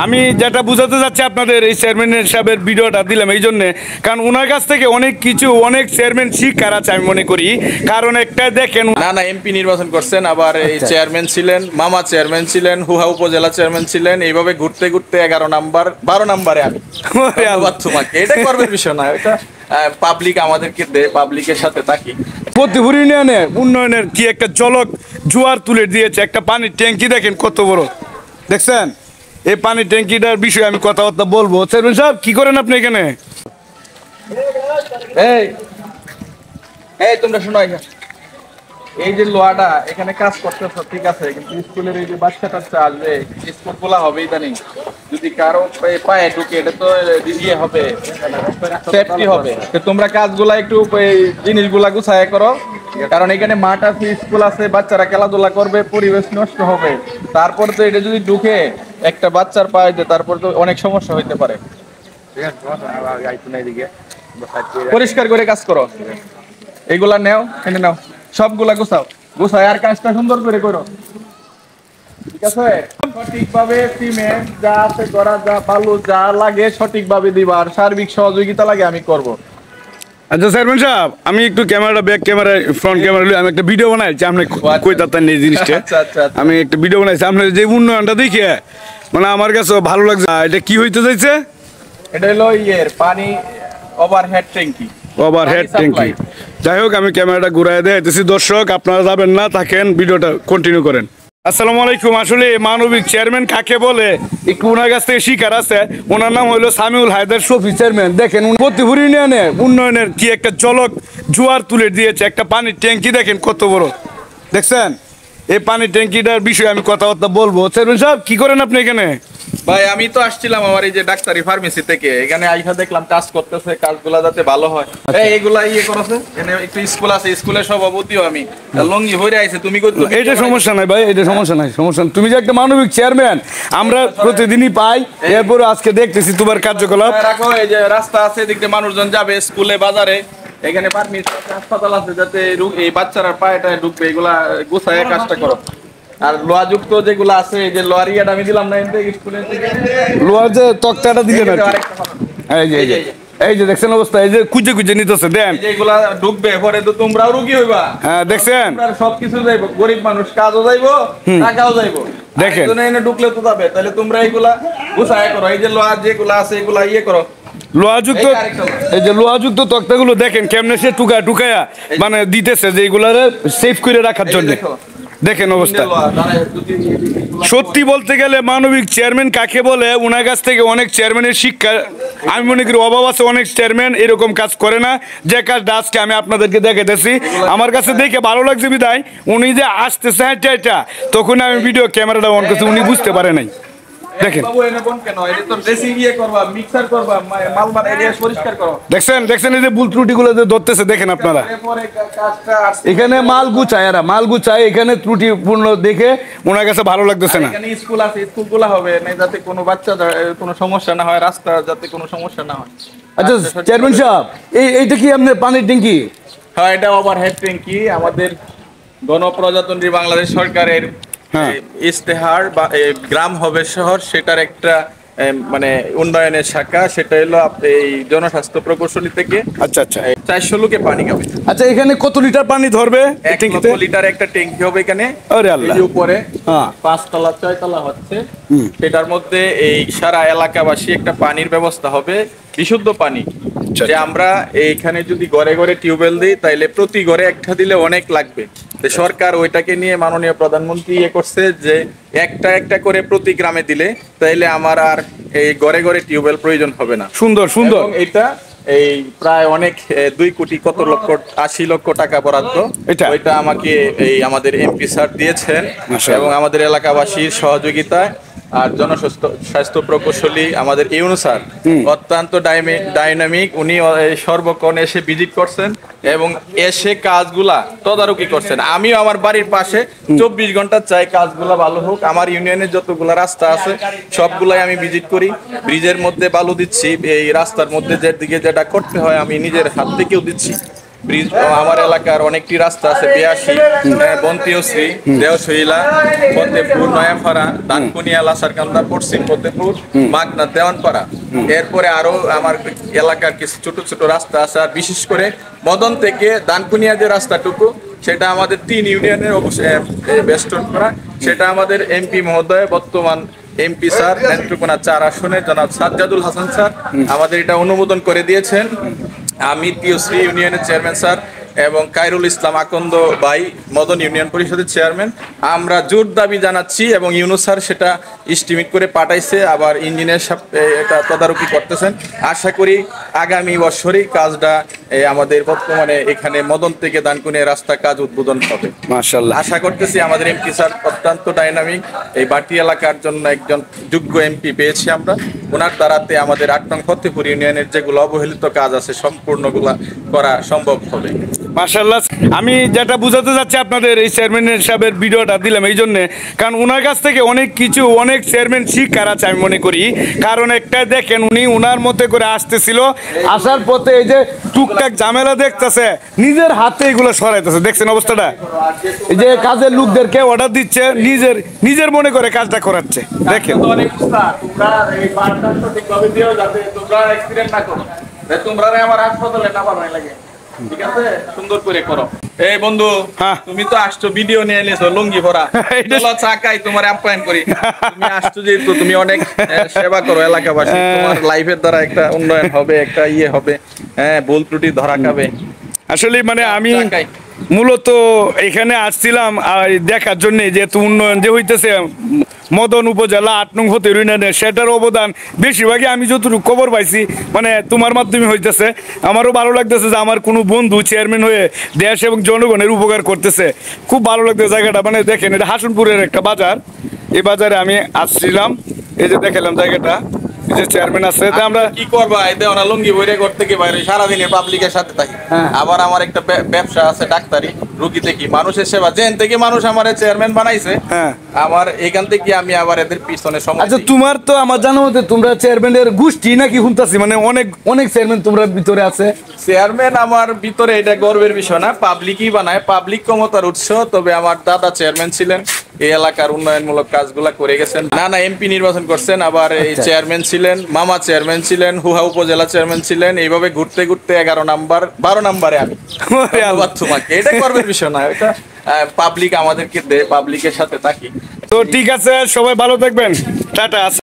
আমি যেটা বুঝাতে যাচ্ছি আপনাদের এই চেয়ারম্যান সাহেবের ভিডিওটা দিলাম এই জন্যে, কারণ ওনার কাছ থেকে অনেক কিছু অনেক চেয়ারম্যান শিক্ষার আছে আমি মনে করি। কারণ একটা দেখেন, না এমপি নির্বাচন করছেন, আবার এই চেয়ারম্যান ছিলেন, মামা চেয়ারম্যান ছিলেন, হুহা উপজেলা চেয়ারম্যান ছিলেন, এইভাবে ঘুরতে ঘুরতে 11 নাম্বার 12 নাম্বারে আমি ধন্যবাদ তোমাকে। এটা করবের বিষয় না, এটা পাবলিক আমাদেরকে দেয়, পাবলিকের সাথে থাকি। ফতেপুর ইউনিয়নে উন্নয়নের কি একটা ঝলক জোয়ার তুলে দিয়েছে। একটা পানির ট্যাঙ্কি দেখেন কত বড়, দেখছেন? এই পানির ট্যাঙ্কিটার বিষয়ে আমি কথাবার্তা বলবো। চেয়ারম্যান সাহেব কি করেন আপনি এখানে? এই এই তোমরা শোনো, এই যে লোহাটা এখানে কাজ করতেছ ঠিক আছে, কিন্তু স্কুলের এই যে বাচ্চাটা আসবে, স্কুল খোলা হবে ইদানিং, যদি কারো পায়ে ঢুকে এটা তো ইয়ে হবে, সেফটি হবে। তো তোমরা কাজগুলা একটু জিনিসগুলা গুছায় করো, কারণ এখানে মাঠ আছে, স্কুল আছে, বাচ্চারা খেলাধুলা করবে, পরিবেশ নষ্ট হবে। তারপর তো এটা যদি ঢুকে একটা বাচ্চার পায়ে দেয়, তারপর তো অনেক সমস্যা হইতে পারে। পরিষ্কার করে কাজ করো, এগুলা নেও, এনে নাও, সবগুলা গুছাও, গুছায় আর কাজটা সুন্দর করে করো, ঠিক আছে? সঠিকভাবে সিমেন্ট যা আছে করা, যা বালু যা লাগে সঠিকভাবে দিবা, আর সার্বিক সহযোগিতা লাগে আমি করব। আচ্ছা চেয়ারম্যান সাহেব, আমি একটু ক্যামেরাটা ব্যাক ক্যামেরা ফ্রন্ট ক্যামেরা আমি একটা ভিডিও বানাইছি, আপনি কই তাতেন এই জিনিসটা। আমি একটা ভিডিও বানাইছি আপনার যে উন্নয়নটা দেখে, মানে আমার কাছে ভালো লাগছে। এটা কি হইতে চাইছে? এটা হলো ইয়ের পানি ওভারহেড ট্যাঙ্কি। ওভারহেড ট্যাঙ্কি। যাই হোক, আমি ক্যামেরাটা ঘুরাই দিতেছি। দর্শক আপনারা যাবেন না, থাকেন, ভিডিওটা কন্টিনিউ করেন। আসসালামু আলাইকুম। আসলে মানবিক চেয়ারম্যান কাকে বলে একটু ওনার কাছ থেকে শিকার আছে। ওনার নাম হলো সামিউল হায়দার শফি চেয়ারম্যান। দেখেন ফতেপুর ইউনিয়নে উন্নয়নের কি একটা ঝলক জোয়ার তুলে দিয়েছে। একটা পানির ট্যাঙ্কি দেখেন কত বড়, দেখছেন? এই পানির ট্যাঙ্কিটার বিষয়ে আমি কথাবার্তা বলবো। চেয়ারম্যান সাহেব কি করেন আপনি এখানে? ভাই আমি তো আসছিলাম আমার এই যে ডাক্তারি ফার্মেসি থেকে, এখানে আইসা দেখলাম কাজ করতেছে, কাজগুলা যাতে ভালো হয়। এইগুলা ইয়ে করছে, এখানে একটু স্কুল আছে, স্কুলের সভাপতিও আমি, লঙ্গি হইরে আইছে। তুমি কই? এটা সমস্যা নাই ভাই, এটা সমস্যা নাই, সমস্যা নাই। তুমি যে একটা মানবিক চেয়ারম্যান, আমরা প্রতিদিনই পাই, এরপরে আজকে দেখতেছি তোমার কার্যকলাপ। রাখো, এই যে রাস্তা আছে, এদিক দিয়ে মানুষজন যাবে স্কুলে, বাজারে, এখানে ফার্মেসি হাসপাতাল আছে, যাতে এই বাচ্চারা পায়েটা ঢুকবে, এগুলা গুছায় কাজটা করো। আর লোহা যুক্ত যেগুলো আছে, এই যে লোহার ইয়াটা আমি দিলাম না স্কুলে, লোহার যে তক্তাটা দিলেন এই যে দেখছেন অবস্থা, এই যে কুচে কুচে নিতেছে, দেন যেগুলা ঢুকবে পরে তো তোমরাও রুগী হইবা। হ্যাঁ দেখছেন, সবকিছু যাইবো, গরিব মানুষ কাজও যাইবো, টাকাও যাইবো। দেখেন এনে ঢুকলে তো যাবে, তাহলে তোমরা এইগুলা গুছায় করো। এই যে লোহার যেগুলা আছে এগুলা ইয়ে করো, লোহাযুক্ত, এই যে লোহাযুক্ত তক্তাগুলো দেখেন কেমনে সে টুকায়া মানে দিতেছে, যে এগুলারে সেফ করে রাখার জন্য। দেখেন অবস্থা। সত্যি বলতে গেলে মানবিক চেয়ারম্যান কাকে বলে, ওনার কাছ থেকে অনেক চেয়ারম্যানের শিক্ষা আমি মনে করি অভাব আছে। অনেক চেয়ারম্যান এরকম কাজ করে না, যে কাজটা আজকে আমি আপনাদেরকে দেখাইতেছি। আমার কাছে দেখে ভালো লাগছে বিদায় উনি যে আসতেছে এটা, তখন আমি ভিডিও ক্যামেরাটা অন করছি, উনি বুঝতে পারে নাই। দেখেন দেখছেন এই যে ভুল ত্রুটিগুলো ধরতেছে, দেখেন আপনারা। এখানে মাল গুছায়, এখানে ত্রুটিপূর্ণ দেখে ওনার কাছে ভালো লাগতেছে না। স্কুল আছে, স্কুলগুলো হবে না, যাতে কোনো বাচ্চা কোনো সমস্যা না হয়, রাস্তা যাতে কোনো সমস্যা না হয়। আচ্ছা চেয়ারম্যান সাহেব, এইটা কি আপনার পানির ট্যাঙ্কি? হ্যাঁ, এটা ওভারহেড ট্যাঙ্কি। আমাদের গণপ্রজাতন্ত্রী বাংলাদেশ সরকারের ইস্তেহার বা গ্রাম হবে শহর, সেটার একটা মানে উন্নয়নের শাখা, সেটা হলো এই জনস্বাস্থ্য প্রকৌশলী থেকে। আচ্ছা 400 লোকে পানি খাবে। আচ্ছা এখানে কত লিটার পানি ধরবে? 1 লক্ষ লিটার একটা ট্যাঙ্কি হবে এখানে। এই উপরে 5 তলা 6 তলা হচ্ছে, সেটার মধ্যে এই সারা এলাকাবাসী একটা পানির ব্যবস্থা হবে, বিশুদ্ধ পানি। যে আমরা এইখানে যদি ঘরে ঘরে টিউবওয়েল দিই, তাইলে প্রতি ঘরে একটা দিলে অনেক লাগবে। সরকার ওইটাকে নিয়ে মাননীয় প্রধানমন্ত্রী করছে যে একটা করে প্রতি গ্রামে দিলে তাইলে আমার আর এই ঘরে ঘরে টিউবওয়েল প্রয়োজন হবে না। সুন্দর। এটা এই প্রায় অনেক 2 কোটি কত লক্ষ 80 লক্ষ টাকা বরাদ্দ। ওইটা আমাকে এই আমাদের এমপি স্যার দিয়েছেন, এবং আমাদের এলাকাবাসীর সহযোগিতায় আর জনস্বাস্থ্য প্রকৌশলী আমাদের ইউনূস স্যার অত্যন্ত ডাইনামিক। উনি সর্বক্ষণ এসে ভিজিট করছেন এবং এসে কাজগুলা তদারকি করছেন। আমিও আমার বাড়ির পাশে 24 ঘন্টা চাই কাজগুলা ভালো হোক। আমার ইউনিয়নের যতগুলা রাস্তা আছে সবগুলাই আমি ভিজিট করি। ব্রিজের মধ্যে বালু দিচ্ছি, এই রাস্তার মধ্যে যেদিকে যেটা করতে হয় আমি নিজের হাত থেকেও দিচ্ছি। ব্রিজ, আমার এলাকার অনেকটি রাস্তা আছে, 82, বন্তিয়শ্রী, দেওশৈলা, ফতেপুর, নয়াপাড়া, দানকুনিয়া, লাসারকান্দা, পশ্চিম ফতেপুর, মাগনা, দেওয়ানপাড়া। এরপরে আরো আমার এলাকার কিছু ছোট ছোট রাস্তা আছে, আর বিশেষ করে মদন থেকে দানকুনিয়া যে রাস্তাটুকু, সেটা আমাদের 3 ইউনিয়নের বেষ্টন করা। সেটা আমাদের এমপি মহোদয়, বর্তমান এমপি স্যার, নেত্রকোনা 4 আসনের জনাব সাজ্জাদুল হাসান স্যার আমাদের এটা অনুমোদন করে দিয়েছেন। আমি তিয়শ্রী ইউনিয়নের চেয়ারম্যান স্যার এবং কাইরুল ইসলাম আকন্দ ভাই, মদন ইউনিয়ন পরিষদের চেয়ারম্যান, আমরা জোর দাবি জানাচ্ছি এবং ইউনুস স্যার সেটা এস্টিমেট করে পাঠাইছে, আবার ইঞ্জিনিয়ার এটা তদারকি করতেছেন। আশা করি আগামী বছরই কাজটা আমাদের বর্তমানে এখানে মদন থেকে দানকুনিয়া রাস্তা কাজ উদ্বোধন হবে মাশাআল্লাহ। আশা করতেছি আমাদের এমপি স্যার অত্যন্ত ডাইনামিক, এই বাটি এলাকার জন্য একজন যোগ্য এমপি পেয়েছি আমরা। ওনার দ্বারাতে আমাদের 8 নং ফতেপুর ইউনিয়নের যেগুলো অবহেলিত কাজ আছে সম্পূর্ণগুলা করা সম্ভব হবে। মাশাআল্লাহ। আমি যেটা বুঝাতে যাচ্ছি আপনাদের, এই চেয়ারম্যান সাহেবের ভিডিওটা দিলাম এই জন্যে, কারণ ওনার কাছ থেকে অনেক কিছু অনেক চেয়ারম্যান শিক্ষার আছে আমি মনে করি। কারণ একটা দেখেন, উনি ওনার মতে করে আসতেছিল, আসার পথে এই যে টুকটাক ঝামেলা দেখতেছে, নিজের হাতে এগুলো সরাইতেছে। দেখছেন অবস্থাটা, এই যে কাজের লোকদেরকে অর্ডার দিচ্ছে, নিজের মনে করে কাজটা করাচ্ছে। দেখেন ঠিক আছে, সুন্দর করে করো। এই বন্ধু, তুমি তো আসছো ভিডিও নিয়ে এনেছো লুঙ্গি ভরা, চলো চাকাই তোমার আপ্যায়ন করি। তুমি আসছো যেহেতু, তুমি অনেক সেবা করো এলাকাবাসী, তোমার লাইফের দ্বারা একটা উন্নয়ন হবে, একটা ইয়ে হবে, হ্যাঁ, ভুল ত্রুটি ধরা খাবে। আসলে মানে আমি মূলত এখানে আসছিলাম দেখার জন্য, যেহেতু উন্নয়ন যে হইতেছে মদন উপজেলা 8 নং ফতেপুর ইউনিয়নে, সেটার অবদান বেশিরভাগই আমি যতটুকু খবর পাইছি মানে তোমার মাধ্যমে হইতেছে। আমারও ভালো লাগতেছে যে আমার কোনো বন্ধু চেয়ারম্যান হয়ে দেশ এবং জনগণের উপকার করতেছে। খুব ভালো লাগতেছে জায়গাটা। মানে দেখেন, এটা হাসনপুরের একটা বাজার, এই বাজারে আমি আসছিলাম, এই যে দেখালাম জায়গাটা, যে চেয়ারম্যান আছে। আমরা কি করবা, এতে ওরা লুঙ্গি বইরে করতে কি বাইরে সারাদিনে পাবলিকের সাথে থাকি। আবার আমার একটা ব্যবসা আছে, ডাক্তারি, রুগী দেখি, মানুষের সেবা। যেন থেকে মানুষ আমার চেয়ারম্যান বানাইছে, আমার এখান থেকে আমি আবার এদের পিছনে সময়। আচ্ছা, তোমার তো আমার জানা মতে তোমরা চেয়ারম্যানের গোষ্ঠী নাকি শুনতাছি, মানে অনেক চেয়ারম্যান তোমরা ভিতরে আছে। চেয়ারম্যান আমার ভিতরে, এটা গর্বের বিষয় না, পাবলিকই বানায়, পাবলিক ক্ষমতার উৎস। তবে আমার দাদা চেয়ারম্যান ছিলেন, এই এলাকার উন্নয়নমূলক কাজগুলা করে গেছেন। না এমপি নির্বাচন করছেন, আবার এই চেয়ারম্যান ছিলেন, মামা চেয়ারম্যান ছিলেন, হুহা উপজেলা চেয়ারম্যান ছিলেন। এইভাবে ঘুরতে ঘুরতে 11 নাম্বার 12 নাম্বারে আমি। তোমাকে এটা গর্বের বিষয় না, এটা পাবলিক আমাদেরকে দেয়, পাবলিকের সাথে থাকি। তো ঠিক আছে, সবাই ভালো থাকবেন, টাটা।